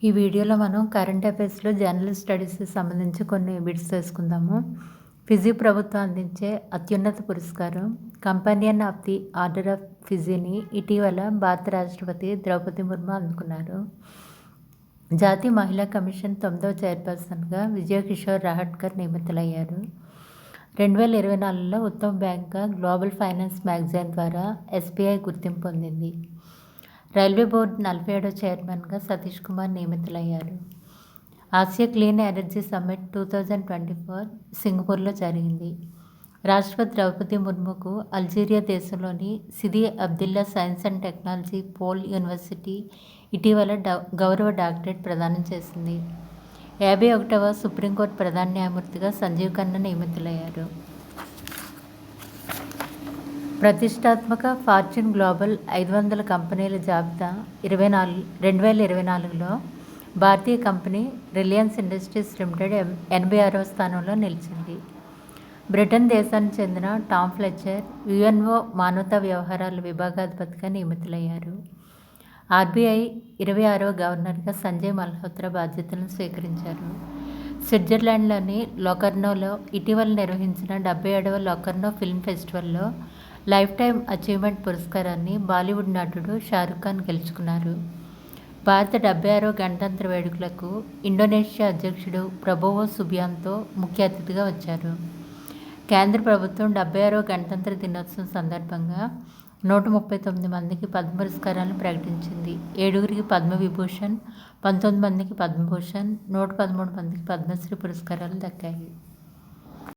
ఈ వీడియోలో మనం కరెంట్ అఫైర్స్లో జనరల్ స్టడీస్కి సంబంధించి కొన్ని బిట్స్ తెలుసుకుందాము. ఫిజీ ప్రభుత్వం అందించే అత్యున్నత పురస్కారం Companion of the Order of ఫిజీని ఇటీవల భారత రాష్ట్రపతి ద్రౌపది ముర్ము అందుకున్నారు. జాతీయ మహిళా కమిషన్ 9వ చైర్పర్సన్గా విజయకిషోర్ రహట్కర్ నియమితులయ్యారు. 2024లో ఉత్తమ బ్యాంక్గా గ్లోబల్ ఫైనాన్స్ మ్యాగజైన్ ద్వారా ఎస్బీఐ గుర్తింపు పొందింది. రైల్వే బోర్డు 47వ చైర్మన్గా సతీష్ కుమార్ నియమితులయ్యారు. ఆసియా క్లీన్ ఎనర్జీ సమ్మిట్ 2024 సింగపూర్లో జరిగింది. రాష్ట్రపతి ద్రౌపది ముర్ముకు అల్జీరియా దేశంలోని Sidi Abdellah science and technology pole university ఇటీవల గౌరవ డాక్టరేట్ ప్రదానం చేసింది. 51వ సుప్రీంకోర్టు ప్రధాన న్యాయమూర్తిగా సంజీవ్ ఖన్నా నియమితులయ్యారు. ప్రతిష్టాత్మక ఫార్చ్యూన్ గ్లోబల్ 500 కంపెనీల జాబితా 2024లో భారతీయ కంపెనీ రిలయన్స్ ఇండస్ట్రీస్ లిమిటెడ్ 86వ స్థానంలో నిలిచింది. బ్రిటన్ దేశానికి చెందిన టామ్ ఫ్లెచర్ యుఎన్ఓ మానవతా వ్యవహారాల విభాగాధిపతిగా నియమితులయ్యారు. ఆర్బీఐ 26వ గవర్నర్గా సంజయ్ మల్హోత్రా బాధ్యతలను స్వీకరించారు. స్విట్జర్లాండ్లోని లొకర్నోలో ఇటీవల నిర్వహించిన 77వ లొకర్నో ఫిల్మ్ ఫెస్టివల్లో లైఫ్ టైమ్ అచీవ్మెంట్ పురస్కారాన్ని బాలీవుడ్ నటుడు షారుఖ్ ఖాన్ గెలుచుకున్నారు. భారత 76వ గణతంత్ర వేడుకలకు ఇండోనేషియా అధ్యక్షుడు ప్రబోవో సుబియాంతో ముఖ్య అతిథిగా వచ్చారు. కేంద్ర ప్రభుత్వం 76వ గణతంత్ర దినోత్సవం సందర్భంగా 139 మందికి పద్మ పురస్కారాలను ప్రకటించింది. 7గురికి పద్మవిభూషణ్, 19 మందికి పద్మభూషణ్, 113 మందికి పద్మశ్రీ పురస్కారాలు దక్కాయి.